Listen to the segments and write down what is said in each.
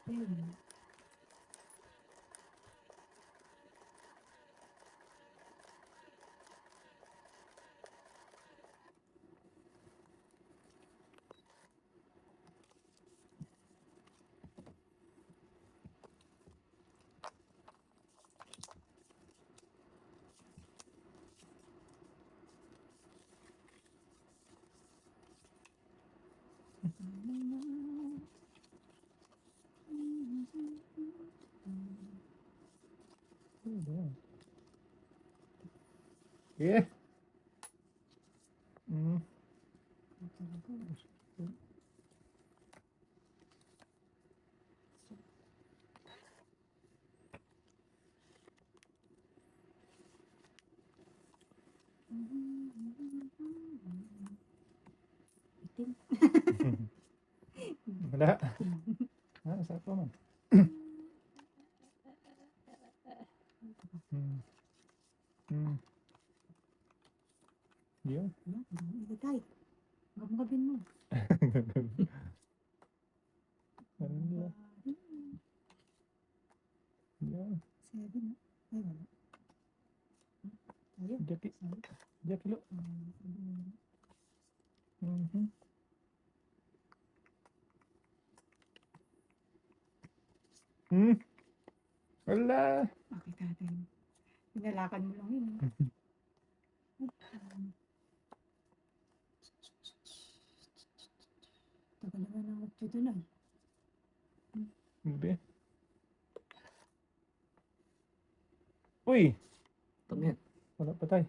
Ayun. Yeah. Itim. Wala. Sarap naman. Yun. Ilagay. Gabgabin mo. Yun. 7. Ay, wala. Ayun. Jackie. Jackie lo. Wala. Okay, tatay. Pinalakan mo lang yun. Tagal naman ang utyo doon ay. Hindi. Uy! Tangin. Wala pa tayo.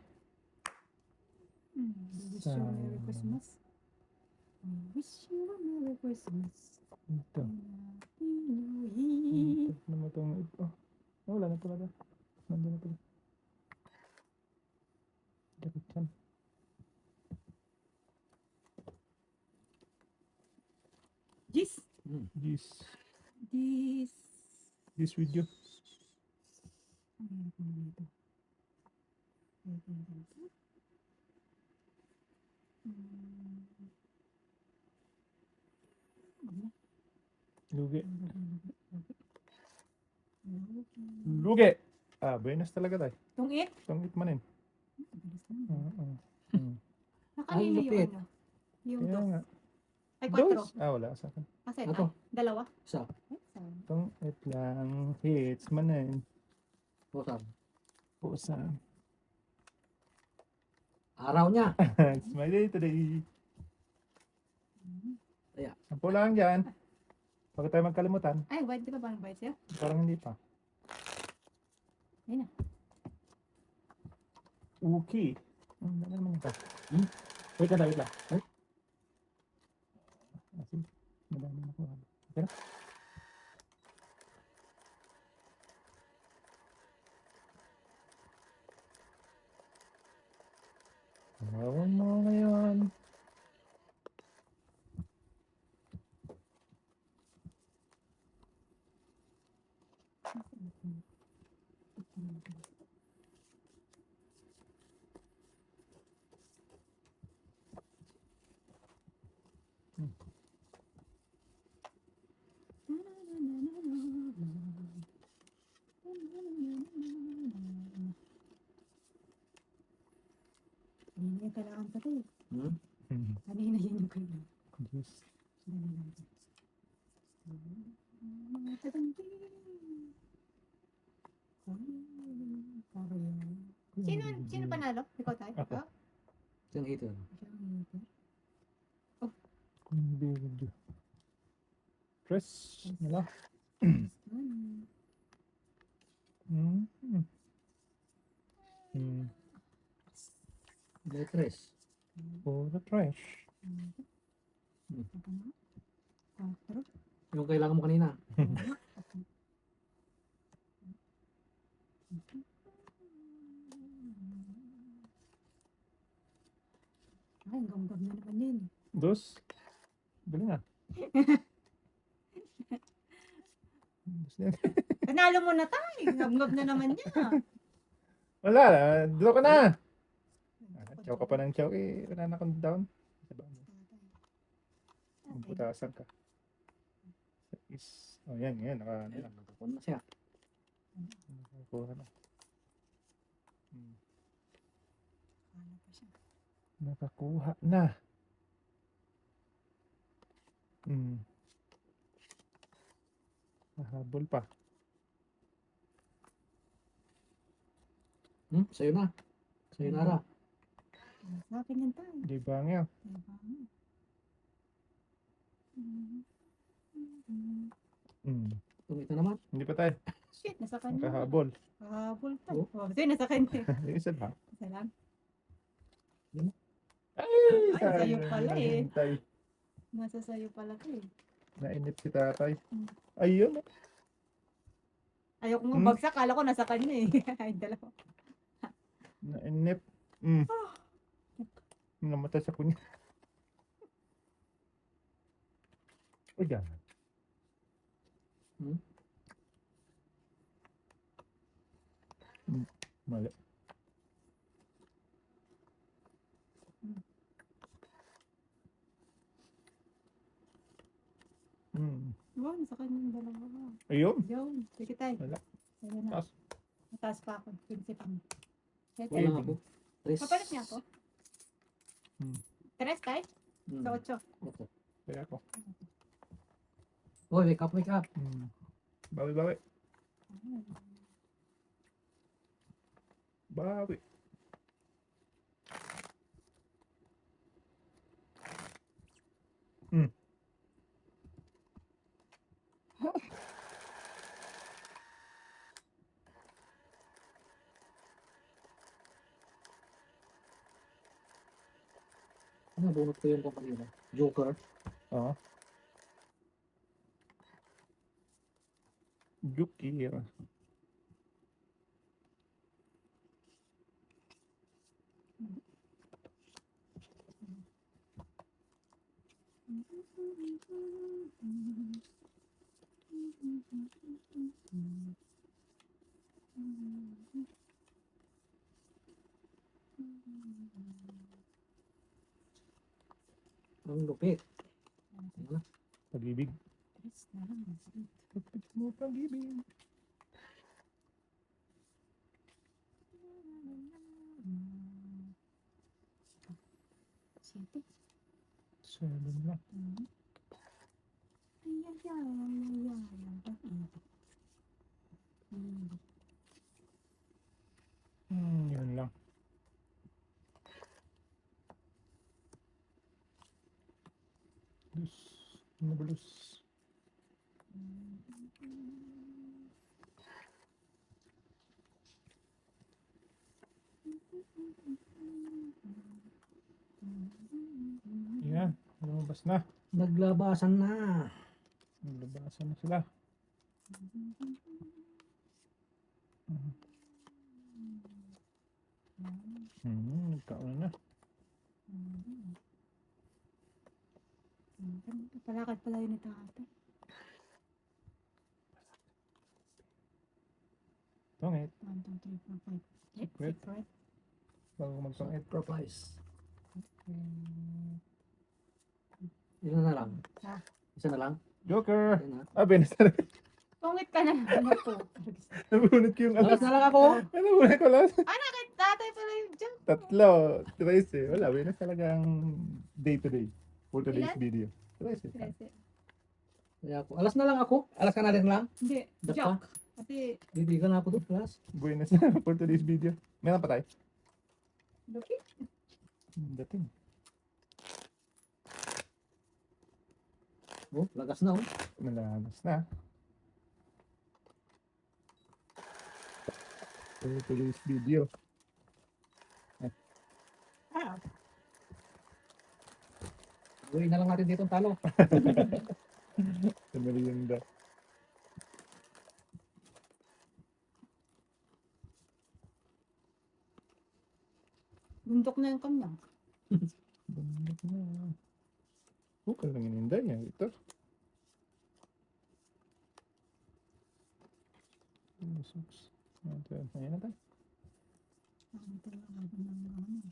Wish you a Merry Christmas. I wish you a Merry Christmas. Ito. Happy New Year. Ito naman itong ito. Wala na pala. Nandun na pala. Dapat yan. Jeez. This. This video. Ano yung nito? Lugi. Lugi! Buenas talaga tayo. Tungit? Tungit manin. Nakanino yung lupit. ano? Yung Kaya dos. nga. Ay, Dos? 4. Wala sa akin. Asan? Ako. Dalawa? Isa. Ay, sayang. Tungit lang. Hits manin. Pusang. Pusan. Araw niya. It's my day today. Kaya. Sampo lang dyan. Huwag tayo magkalimutan. Ay, white. Di ba bang white siya? Parang hindi pa. Ayun na. Okay. Ang dami naman ito. Wait ka na, wait lang. Ay, Asin. Madami na ko. Okay na? Awan mo ngayon. Kanina yung kailangan pa tayo. Kanina yun yung kailangan. Yes. Dali lang. Tatanting. Sino panalo? Ikaw tayo? Ako. Ah? siyang ito. Hindi video. Press. Wala. Letres. Puro trash. Yung kailangan mo kanina. Ay, ang gam-gam na naman yun. Dos. Bili nga. Dos yan. Panalo mo na tayo. Gam-gam na naman niya. Wala. Draw ka na. Chow ka pa ng chow. Wala na akong down. Diba? Magputasan ka. Is Oh, yan, yan. Naka, Ayun, nakakuha na siya. nakakuha na. Hmm. Ano pa siya? Nakakuha na. Hmm. Nahabol pa. Sa'yo na. Sa'yo na, Ara. Sa akin yan tayo. Di ba nga? Diba? Hmm. Tumita naman. Hindi pa tayo. Shit, nasa kanya. Nakahabol. Kahabol pa. Oh. Oh, ito yung nasa kanya. Yung isa lang. Isa lang. Ay, sa'yo pala eh. Hintay. Nasa sayo pala to eh. Nainip si tatay. Hmm. Ayun. Ayoko nga Hmm? bagsak. Kala ko nasa kanya eh. Ay, dalawa. Nainip. Hmm. Namatay sa kunya. Uy, ganun. Hmm? Mali. Hmm. Wow, nasa kanya yung dalawa. Ayun. Yun. Sige tayo. Wala. Sayo na. Taas. Mataas pa ako. Prinsipan. Sige Wala tayo. ako. Tres. Kapalit niya ako. Hmm. Tres tayo? Hmm. Sa 8. Okay. Kaya ako. Oy, wake up, wake up. Hmm. Bawi, bawi. Bawi. Hmm. Ano, bunot ko yung kanina. Joker. Oo. Jukir. Ang lupit. Ano? Pag-ibig. Tres na lang. Pagpit mo pag-ibig. Siyete. 7 lang. Ay, ay, ay, ay, ay, ang pag-ibig. Yun lang. Lus. Nabulus. Yan. Lumabas na. Naglabasan na. Naglabasan na sila. Nagkauna na. Palakad pala yun ito ata. Tongit. 1, 2, 3, 4, 5. Secret. Secret. Bago magtongit. Sacrifice. Ilan na lang? Ah. Isa na lang? Joker! Yan na. Benes na. Tungit ka na. Ano to? Nabunot ko yung Alas na lang ako. Nabunot ko lang. Bakit tatay pala yung dyan? 3. 13. Wala. Benes talagang day to day. For today's Ilan? video. 13. Kaya ako. Alas na lang ako. Alas ka na rin lang. Hindi. Dap Joke. pa. Kasi, Bibigan na ako doon. Alas. Buenas for today's video. Meron pa tayo. Lupi. Dating. Oh, lagas na oh. Nalagas na. For today's video. Ah, Gawin na lang natin dito ang talo. Sa merienda. bundok na yung kanya. Bundok na. Kung lang ininday niya. Ito. Suks. Ayan na tayo. Ito lang habang ng mga ano.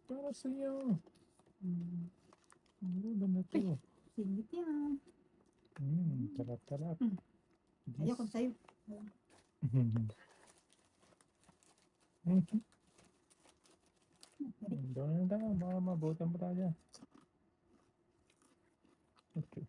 Para sa iyo. Ano ba na to? Singit yan. Sarap. Mm. Ayoko sa'yo. Doon na baka mabutan pa tayo. Okay.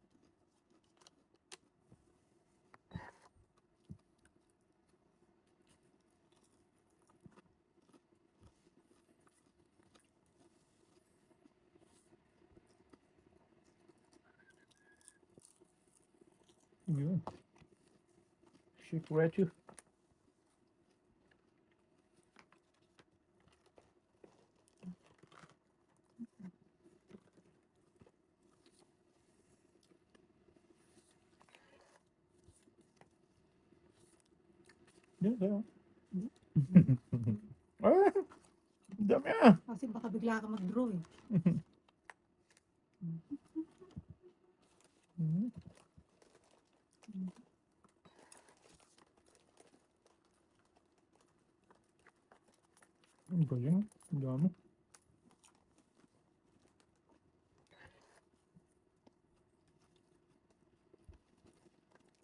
Yun. Shipwreck you. Yun, yun. Ah, dami ah. Kasi baka bigla ka mag-draw eh. Mhm. Ang galing. Ang dami.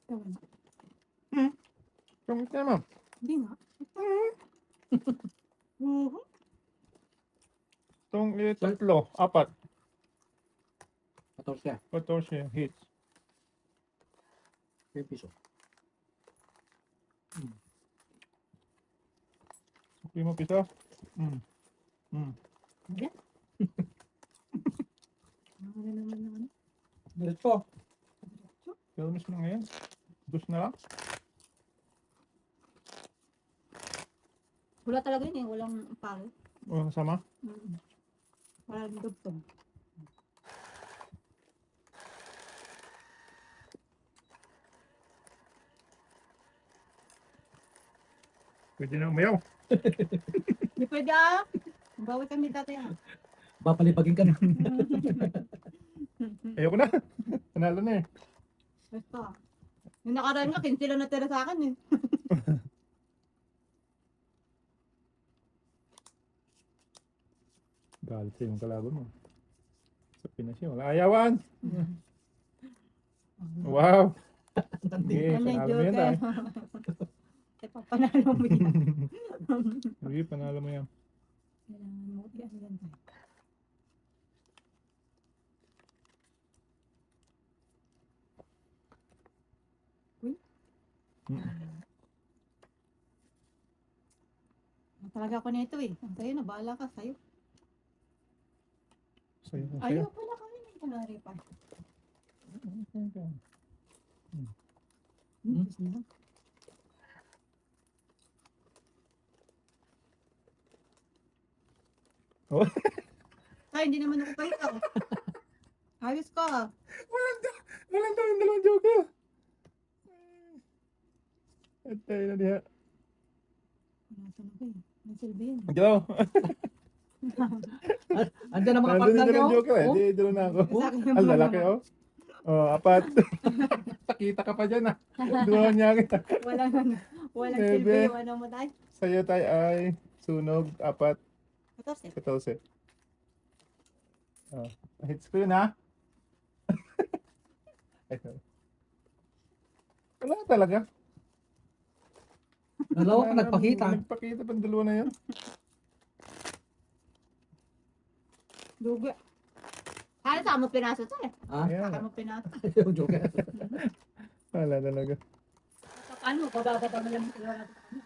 Tawa na. Pangit naman. Hindi nga. Mhm. Itong tatlo, apat, 14. 14 hits. 3 piso. Lima piso. Hindi. Ano naman na ano? Diretso. Pero miss mo ngayon. Dus na lang. Wala talaga yun eh. Walang palo. Walang sama. Walang dugtong. Pwede na umayaw. Hindi pwede ah. Bawal kami tatay ah. Papalipagin ka na. Ayoko na. Panalo na eh. Basta. Yung nakaraan nga, 15 lang natira sa akin eh. Galit sa yung kalaban mo. Sa Pinas yun. Wala ayawan. Wow. Sige, Ano yung panalo mo yan tayo. Eh, papanalo mo yan. Sige, panalo mo yan. Kailangan mo yan yan tayo. Talaga ako nito eh. Ang sa'yo na, bahala ka sa'yo. Sa'yo. Ayaw pala kami ng kunwari pa. Gusto mo? Oh. Ay, hindi naman ako pahinga. Ayos ka. Walang tawang dalawang joker. At tayo na diha. Wala talaga eh. May silbi yan. Hello. Andiyan ang mga Nandun partner yung nyo. dalawang joker eh. Oh, Di, dalawa na ako. Sa akin yung Ang mga lalaki naman. oh. Oh, apat. Pakita ka pa dyan ah. Dalawa niya kita. Walang Bebe. silbi yung ano mo tayo. Sa'yo tayo ay sunog, apat, 14. 14. Oh, hits ko yun ha. Ay, sorry. Wala talaga. dalawa ka Wala na, nagpakita. Nagpakita pa dalawa na yun. Lugi. Kaya saan mo pinasa to eh? Ah, Ayan. Saan mo pinasa? yung joker. Wala talaga. Ano? Bababa mo lang sila natin.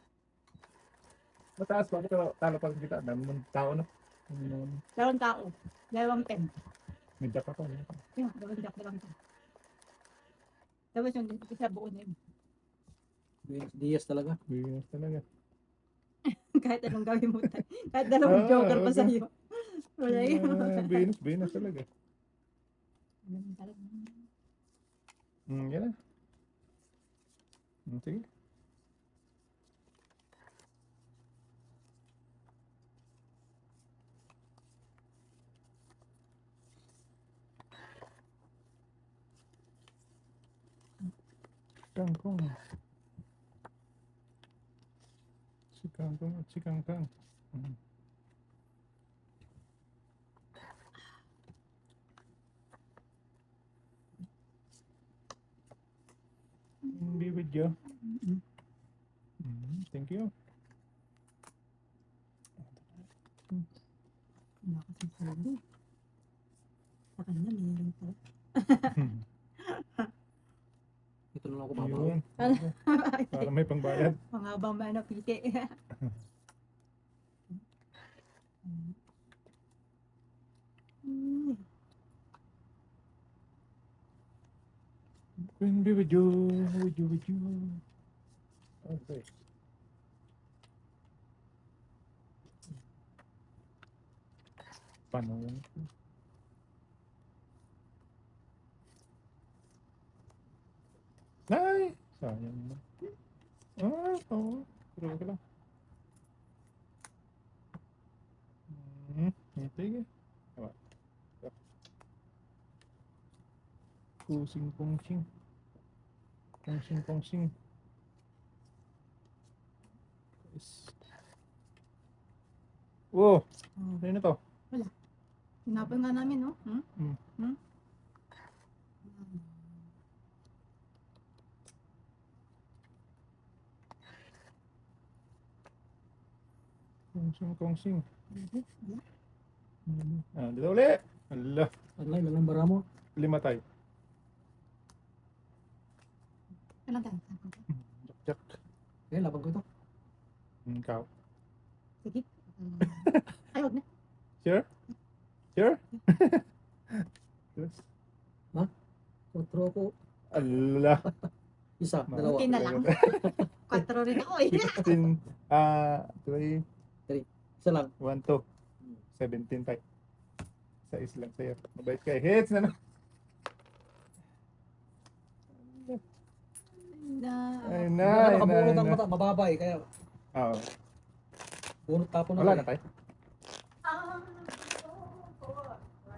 Mataas pa pero talo pa kita. Dami mong tao na. Dalawang tao. Dalawang pen. May jack ako. Yun, dalawang jack lang ito. Tapos yung isa buo na yun. Diaz talaga. Bigas talaga. Kahit anong gawin mo tayo. Kahit dalawang joker pa okay. sa'yo. Wala yun. Binas talaga. Ganun talaga. Yan na. Sige. Kangkong. Si Kangkong at si Kangkang. video. Mm-mm. Thank you. Wala kasing sabi. Sa kanya, meron pala. Ito na lang ako babaw. Yun. Para may pangbayad. Mga bang ano, piti. Queen be with you, with you, with you. Okay. Paano yun? Ay! Sayang na. Oo. Pero okay lang. Sige. Tama. Kusing kungsing. Kungsing kungsing. Yes. Wow! Oh, Ano na to? tinapon nga namin, no? Kungsing kungsing. Wala. Dito ulit! Ala, Alay, lalang bara mo. 5 tayo. Kailan tayo? Jak. Eh, labang ko ito. Ikaw. Sige. Ay, huwag na. Sure? Sure? Yes. Otro ko. Ala. Isa, Ma- dalawa. Buti na lang. 4 rin ako eh. 16, 3, Isa lang. 1, 2. 17 tayo. Sa lang sa'yo. Mabait kayo. Hits na no? Ay na, ay na, Nakabunot ay ang na. mata, mababay. Kaya, Oo. bunot tapon na. Wala to na tayo.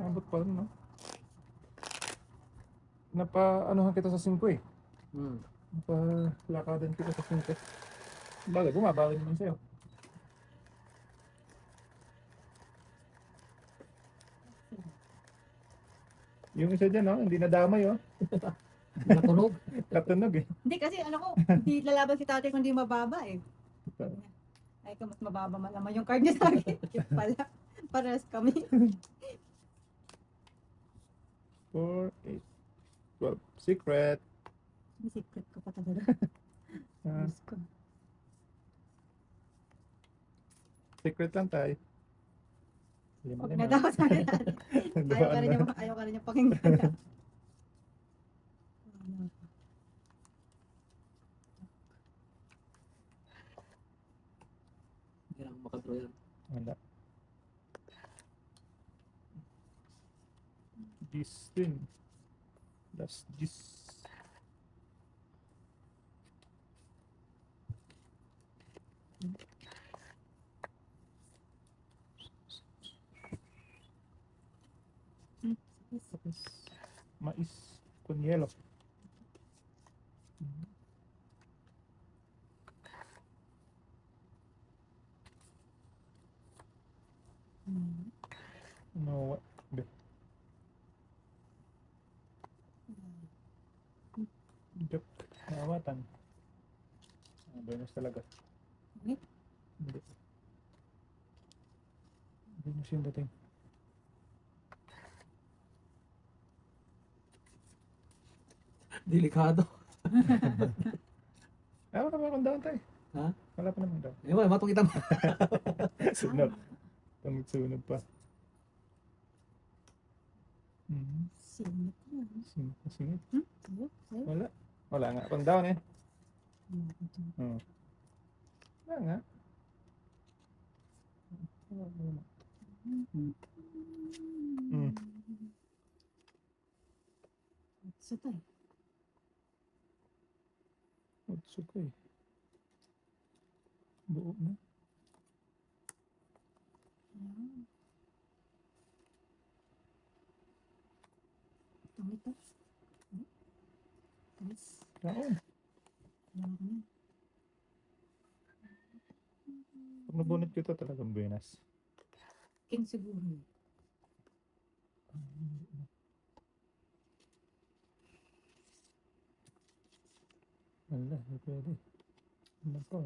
Abot pa rin, no? Napa-anuhan kita sa 5 eh. Napa-lakadan kita sa 5. Bagay, bumabawi naman sa'yo. Yung isa dyan, no? Hindi nadamay, oh. Natunog. Katunog, eh. Hindi kasi ano ko, hindi lalaban si tatay kung di mababa eh. Ay, kung mas mababa man naman yung card niya sa akin. Yung pala. Pares kami. 4, 8, 12. Secret. May secret ko pa talaga. Ah, Diyos ko. secret lang tayo. Lima, Huwag lima. na daw sa akin. Ayaw ka rin yung pakinggan. Hindi lang makadraw yan. Wala. This din. That's this. Tapos, mais con hielo. No, hindi. Joke. Nakawatan. Bonus talaga. Hindi? Hindi. Bonus yung dating. Delikado. Wala pa naman down tayo. Ha? Wala pa naman down. Ewan, matong kita mo. Sunod. Sunod pa. Singit na. Singit. Ayaw, ayaw. Wala. Wala nga. Pang down eh. Ayaw. Wala nga. Wala. Sa tayo. Matsukay. Buo na. Ayan. Ito. Tapos, Kaon. wala ka na. Pag nabunot ko ito talagang buenas. King siguro. Wala, hindi pwede. Ano pa?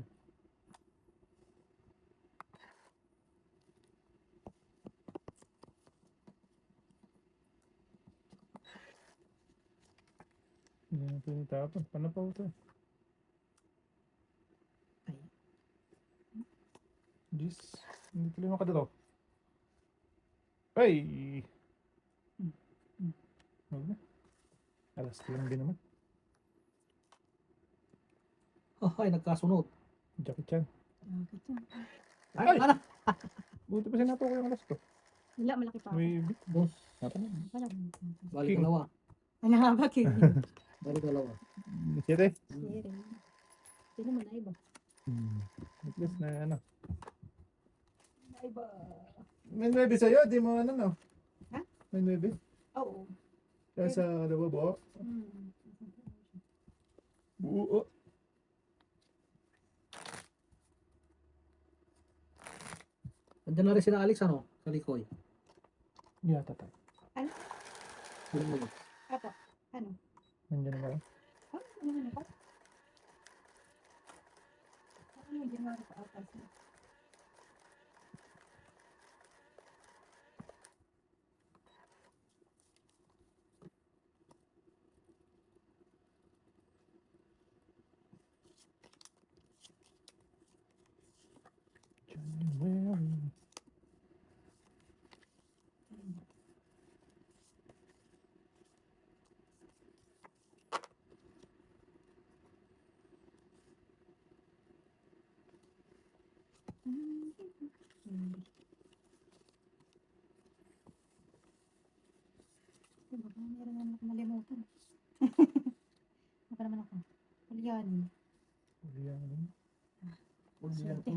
Hindi na pwede tapon. Paano pa ito? Ay. Jeez. Hindi tuloy makadalaw. Ay! Wala. Alas ko lang din naman. Ay, nagkasunod. Jackie Chan. Bakit yan? Ay, Ay! ano? Buti pa sinato ko yung alas ko. Wala, malaki pa ako. May big. Dos. Napa na. Wala. Bali King. dalawa. Ano nga ba, King? Bali dalawa. Siyete. Siri. Sino mo na iba? At least na ano. Na iba. May 9 sa'yo. Di mo ano no? Ha? May 9. Oo. Kaya sa dalawa buo. Hmm. Buo. Nandiyan na rin sila Alex, ano? Sa Likoy. Yata tayo. Sino mo? Apo. Ano? Nandiyan na ba? Oh, ano na pa? Ano yung ginawa ko sa atas? January. Baka meron naman ako nalimutan. Baka naman ako. Kulyanin. Julian. Swerte.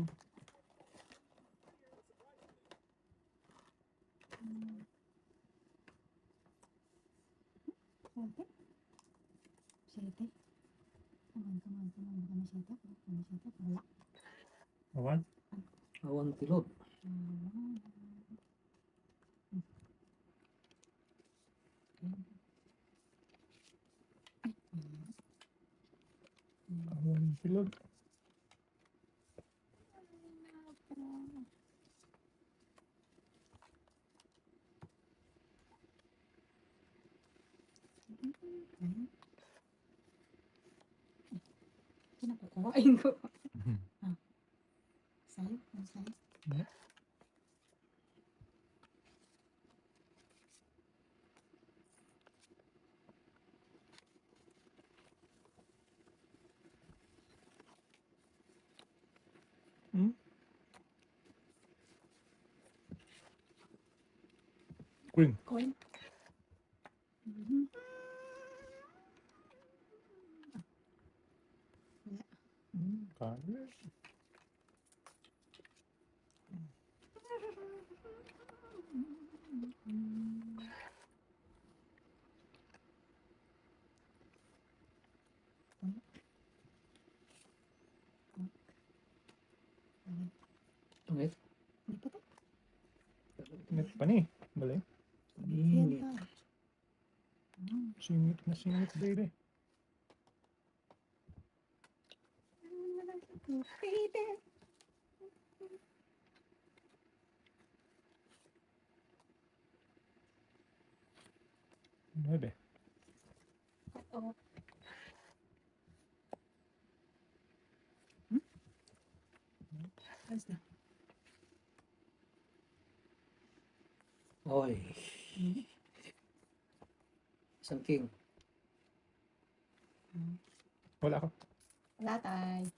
Swerte. Swerte. Come on. Baka masyete ako. Wala. Awan? Awan tilod. Awan pilog. Pinakukuhain ko. Sayo? Ang sayo? Queen. Coin? Kaya. Tungit. Hindi pa to. Ingat pa ni. Galing. Yan Init. pa. Singit na singit, baby. Baby. Nuebe. Oo. Ayos na. Oy. Isang king. Wala ako. Wala tay.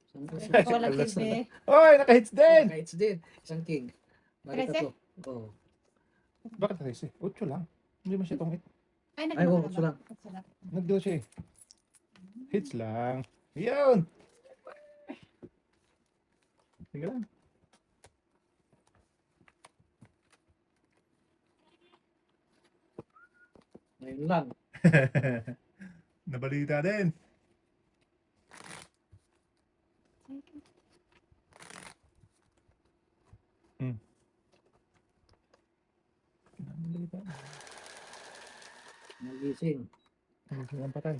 Isang Ikaw walang Alas na silbi. Oy, naka-hits din! Kahit din. Isang king. Balik Trece? to. Oo. Bakit naka-hits eh? 8 lang. Hindi mo siya tungit. Ay, Ay, oo, nagdala utso lang. Utso lang. Nag-draw siya eh. Hits lang. Yun! Sige lang. Ngayon lang. Nabalita din. Nabalita. Nagising. Nagising ang patay.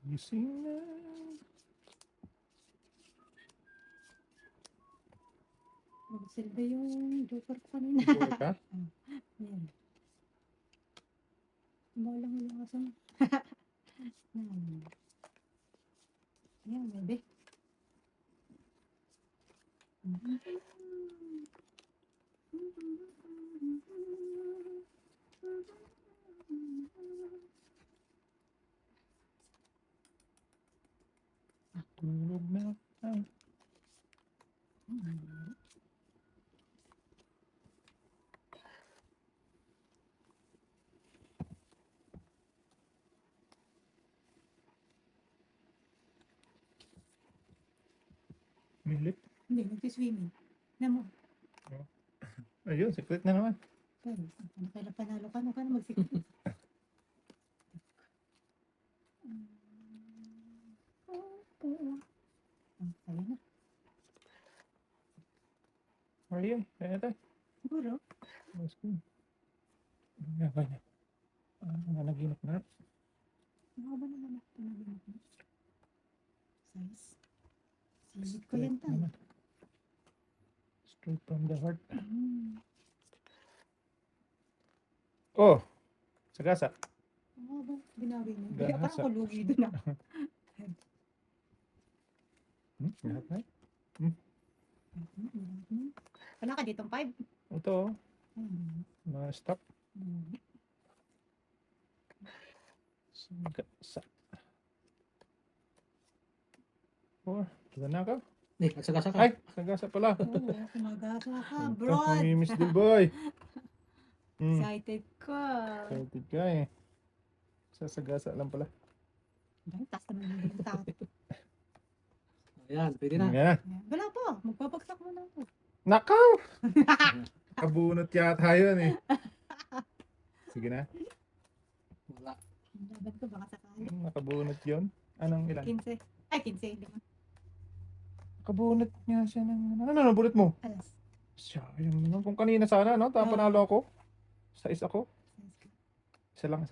Gising na. Magsilbi yung joker ko kanina. Ikaw ka? Yan. Malang yung aso. Yan, bebe. Tulog na. Milit. Hindi, nagsiswimming. Namo. Ayun, secret na naman. Ano kailan panalo ka? Ano ka na magsikip? Ang saya na. Ayun, kaya tayo. Siguro. Mas good. Kanya, kanya. Nanaginip na. Ano ba naman ako panaginip mo? Size. Silip ko yan tayo. Straight from the heart. Mm. Oh! Sagasa. Ano ba? Binawi mo. Gahasa. Parang ako lugi doon ah. Lahat na. Wala ka ditong 5? Ito, na-stop. Sagasa. 4. Wala na ka? Eh, nagsagasa ka. Ay! Sagasa pala. Oo, kumagasa ka, Ito, bro. Miss Del Boy. Excited ka. Excited ka eh. Sasagasa lang pala. Ang taas naman yung tato. Ayan, pwede na. Yan. Wala pa, magpapagsak mo na ako. Nakaw! Kabunot yata yun eh. Sige na. Wala. Laban ko baka sakali. Nakabunot yun. Anong ilan? 15. Ay, 15. Lima. Kabunot nga siya ng... Ano bulot mo? Alas. Sayang naman. Kung kanina sana, no? Panalo ako. Sa isa ako. Isa lang.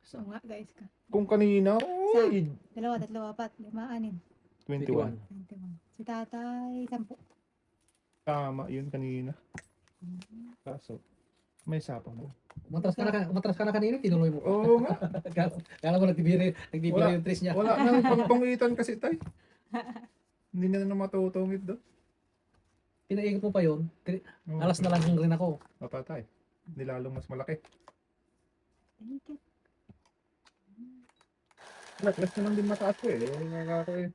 So nga, guys ka. Kung kanina, oy! 2, 3, 4, 5, 6. 21. 21. Si tatay, 10. Tama yun kanina. Kaso, may sapa mo. Umatras ka na kanina, tinuloy mo. Oo nga. Kala mo nagtibiri Wala. yung trace niya. Wala nang pagtungitan kasi tay. Hindi na matutungit doon. Pinaikot mo pa yun. Oo. Alas na lang rin ako. Mapatay. Nilalong mas malaki. Thank you. Last na lang din mataas ko eh. Nakaka eh.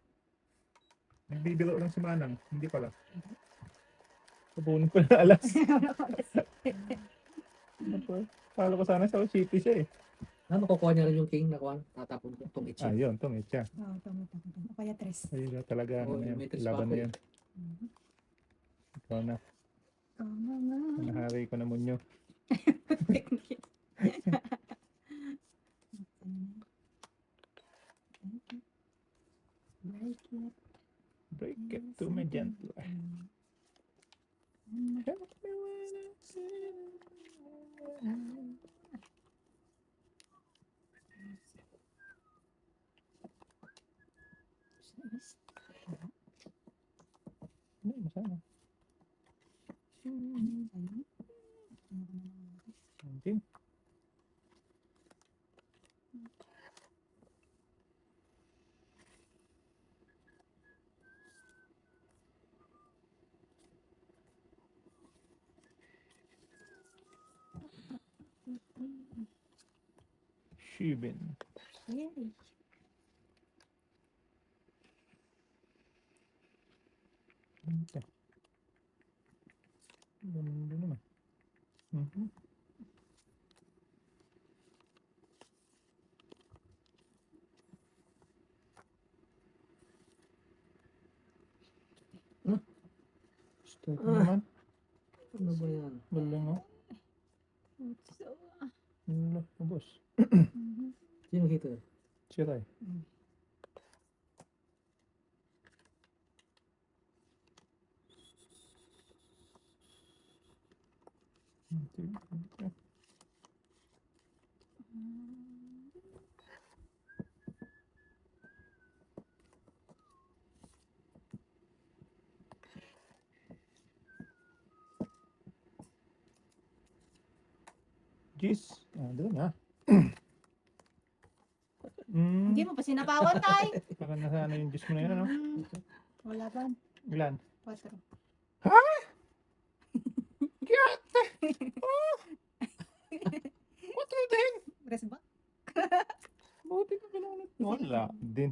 Nagbibiro lang si Manang. Hindi pala. Kabunin ko na alas. Kala ko sana sa city siya eh. Ano, kukuha niya rin yung king na kuha. Tatapon ko itong itchy. Yun. Tungit siya. Oo, tama. O kaya 3. Ayun na talaga. Oo, Ano na yan. may tres Laban pa na ako yan. Ikaw na. Tama nga. Nahari ko na munyo. Break it. Break it to me gently. Help me when I Hindi, masama. Hindi. Shibin. Yay. Okay. Ganun din naman. Mhm. Start naman. Ano ba yan? Galing oh. So, Wala, ubos. Sino hito? Siray. Cheese. Ah, doon ha. Hindi mo pa sinapawan, tay. Baka nasa ano yung juice mo na yun, ano? Wala ba? Ilan? 4. What din? Rest back? Buti ka pinunod. Wala din.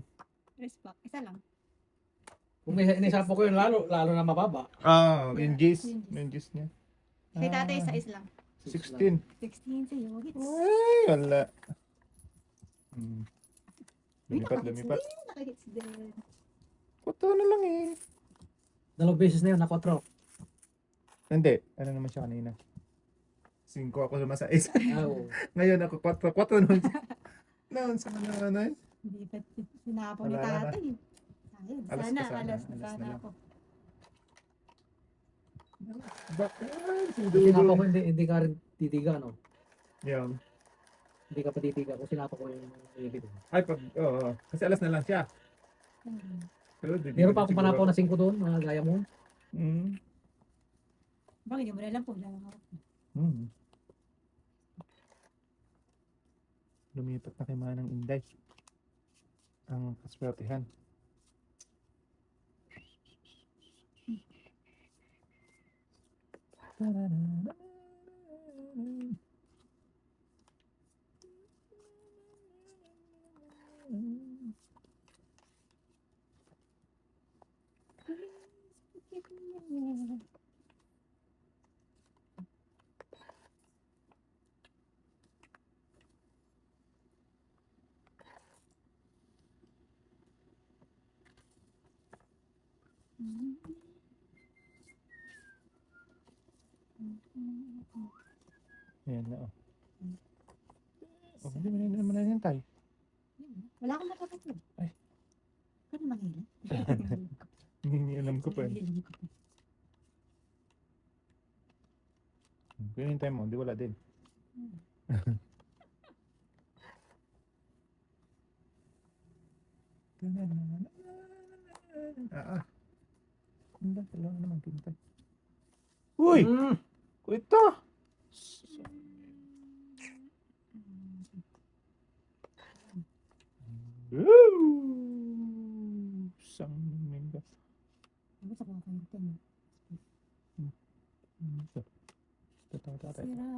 Rest back. Isa lang. Kung may inisapo ko yun, lalo na mababa. Ah, yung juice. Yung juice. Yung juice niya. Kay tatay, size lang. 16. 16 sa'yo. Hits. Ay, wala. Hmm. Uy, Lumipat, nakahits lumipat. din. Nakahits din. Kuto na lang eh. Dalawang beses na yun, na 4. Hindi. Ano naman siya kanina? 5 ako naman sa isa. Oo. Ngayon ako 4. 4 nun. Noon sa ano. Hindi pa sinapaw ni Wala na. tatay. Sayang. Alas Sana, pa sana, alas alas na sana lang. ako. Bakit? Si Kung sinapa ko, Dudo. hindi ka rin titiga, no? Yan. Hindi ka pa titiga. Kung sinapa ko yung ibig. Ay, pag, oo. Kasi alas na lang siya. Pero, Meron pa akong panapaw na 5 doon, mga gaya mo. Hmm. Bakit hindi mo na lang po? Lang ako. Hmm. Lumipat na kay Manang Inday. Ang kaswertihan. Ayan na, oh. Oh, hindi mo na naman na yan tayo. Wala akong nakapagod. Ay. Kano manghila? Hindi alam ko pa. Pinintay mo, di wala din. Ah. Hindi, wala naman pintay. Uy! Mm. Ito! Sang mingga. Ano sa mga kanito? Ito. Sira.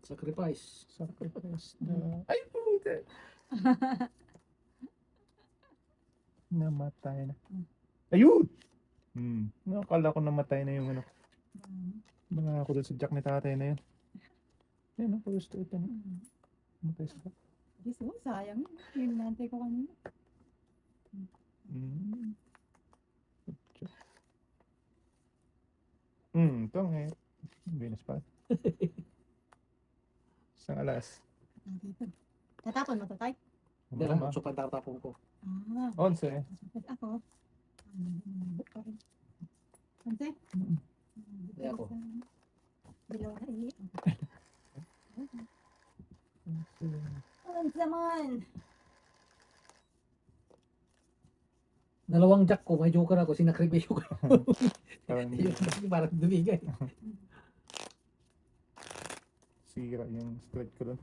Sacrifice. Sacrifice na. Ay, puta! Namatay na. Ayun! Nakakala ko namatay na yung ano. Mga ako doon sa jack ni tatay na yun. Yan, ako gusto ito. Namatay sa jack. Diyos mo, sayang. Yung nantay ko kanina. Ito ang Venus pa. Isang alas. Nandito. Tatapon mo to, tay? Hindi lang, so pagtatapon ko. Ah. 11. Ako. Ante? Hindi ako. Dilaw na Ang zaman. Dalawang jack ko, may joker ako, sinakripisyo ko. Parang Parang dumigay. sira yung straight ko doon.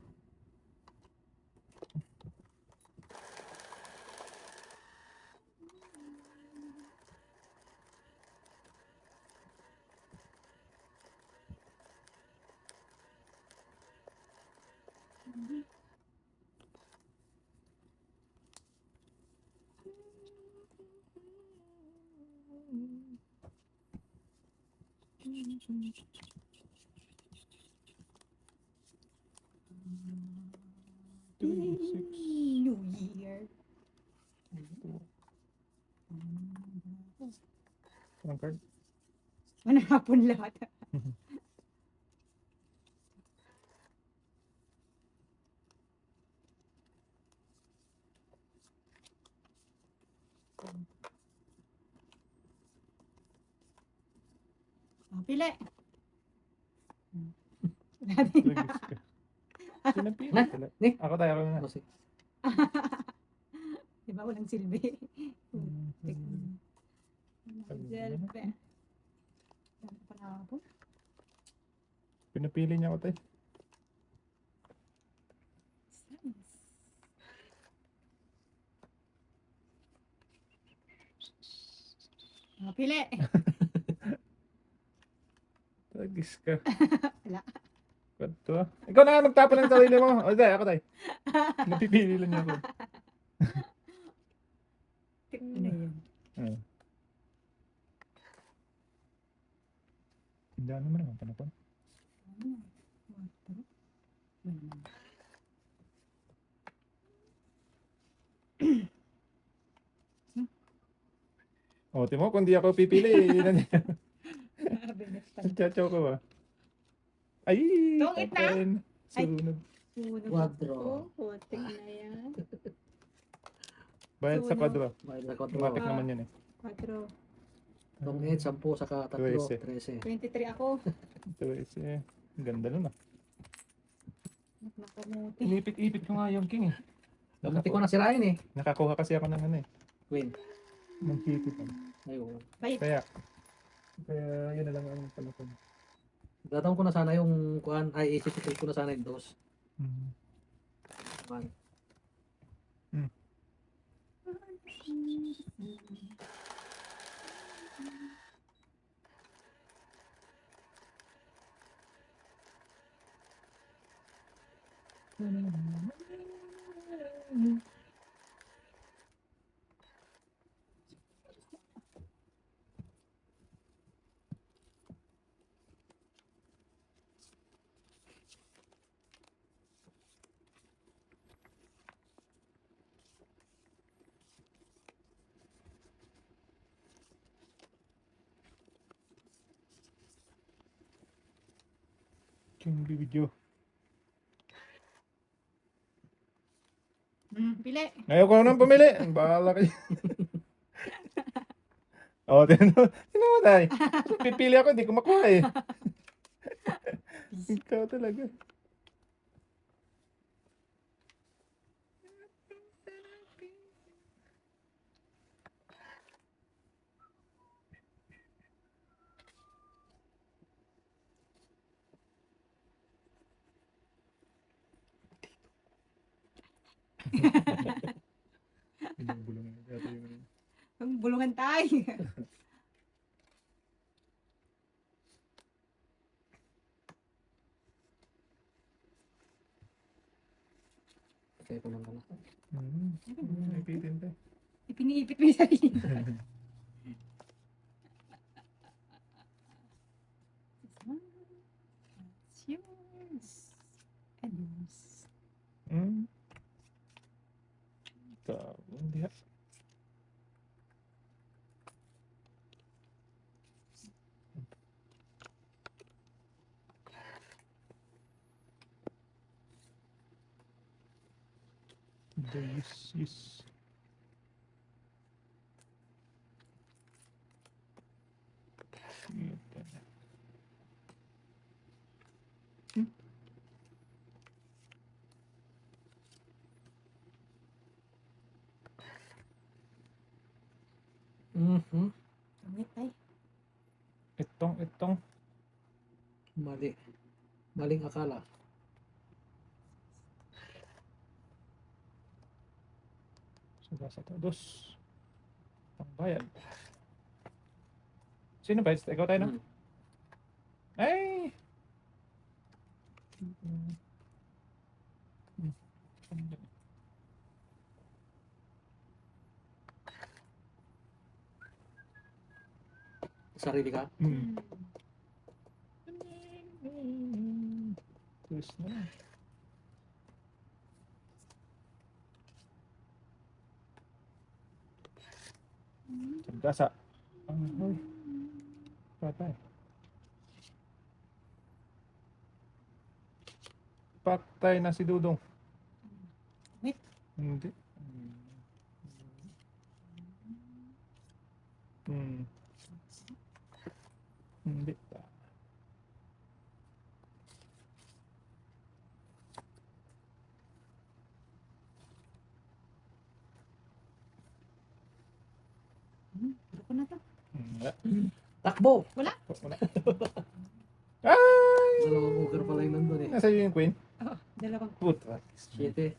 New Year. Ang card. Manahapon lahat. Pili. Lagis ka. Sinapili Na? pala. Ni? Ako tayo na. Ano si? Diba walang silbi? Mm. Diyan. 12. Ano pa na ako? Pinapili niya ako tayo. Size. Pili. Tagis ka. Wala. Kanto ah. Ikaw na nga magtapon ng sarili mo. O tayo, ako tayo. Napipili lang niya ako. Ano yun? Ah. Hindi naman naman panapon. Ano? Water. Wala. O, timo, kung di ako pipili, yun na niya. Bilis pa. Chachaw ko ba? Ay! Tungit na? patayin. Ay. Sunog. Sunog Quadro. ako. Putik na yan. Bayad sa Sunog. kwadro. May nakotro. Matik naman yun eh. 4. Itong 8, 10, saka 3, 13. 13. 23 ako. Ito eh. Ang ganda nun ah. Nakamuti. Inipit-ipit ko nga yung king eh. Bakit ko na sirain eh. Nakakuha kasi ako ng ano eh. Queen. Ng hipit. Ayun. Kaya yun na lang ang panapon. Gagawin ko na sana yung kuan ay isipil ko na sana yung dos. Hmm. Kuan. King video. Pili. Ngayon ko nang pumili. Bahala kayo. O, tinan mo tayo. Pipili ako, hindi ko makuha eh. Ikaw talaga. Bulong yata yung Ang bulungan tayo. Okay ko lang pala. Ipitin tayo. Ipiniipit mo yung sarili. It's yours. And yours. Hindi ha. Yes. Pangit ay. Itong. Mali. Maling akala. Sa dos. Pangbayad. Sino ba? Ikaw tayo, no? Hmm. Ay! Sarili ka? Twist na. Gasa. Ay. Patay. Patay na si Dudong. Wait. Hindi. Hindi. Ano ko na to? Wala. Takbo! Wala. Ay! Dalawang poker pala yung nandun eh. Nasa iyo yung queen? Dalawang. Puta. 7.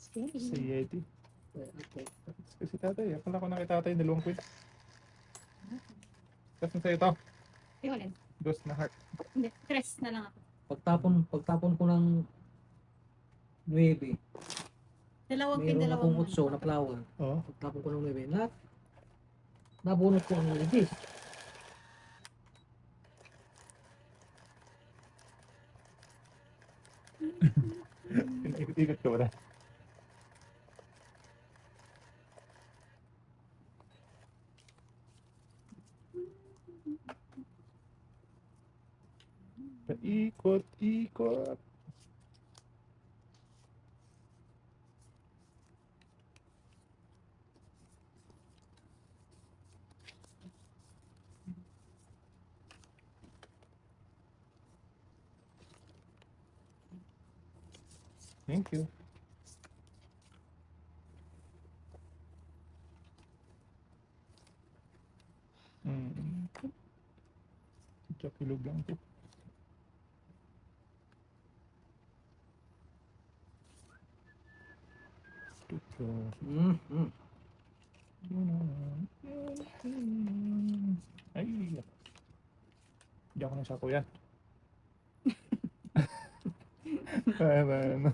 Scary. Si Yeti. Okay. Kasi tatay. Akala ko nakita tatay yung dalawang queen. Tapos na sa'yo to. Ay, wala. Dos na heart. Hindi, tres na lang ako. Pagtapon ko ng 9. Dalawang Mayroon dalawang. akong utso na flower. Oo. Pagtapon ko ng 9. Lahat. Nabunot ko ang legis. Ikot-ikot ka wala. Paikot-ikot. Thank you. Ilog lang po. Ito. Ay. Hindi ako ng sako yan. Ano?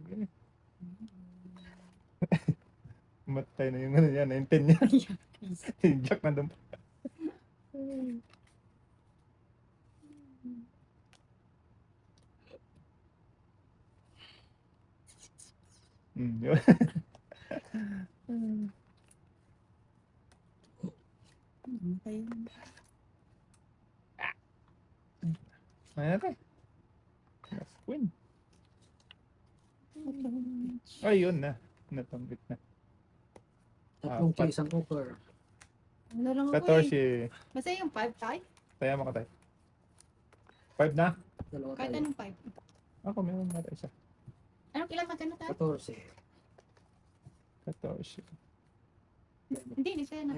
Okay. Matay na yung ano yan, yung pin niya. Yung jack na doon. Yun. Okay. Ayan natin. Last queen. Ay, yun na. Natambit na. Tatlong Apat. isang poker. Ano lang ako eh. 14. Basta yung 5 tayo. Taya mo ka tayo. 5 na? Dalawa Kahit tayo. anong 5. Ako, meron na tayo isa. Anong ilan magkano tayo? 14. 14. Hindi, isa na.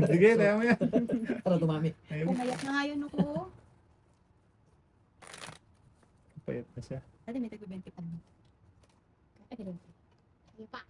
Sige, taya mo yan. Para dumami. Ayun. Umayak na nga yun ako. Payat na siya. Dati may tag-20 pa naman. Ay, ganun. Sige pa.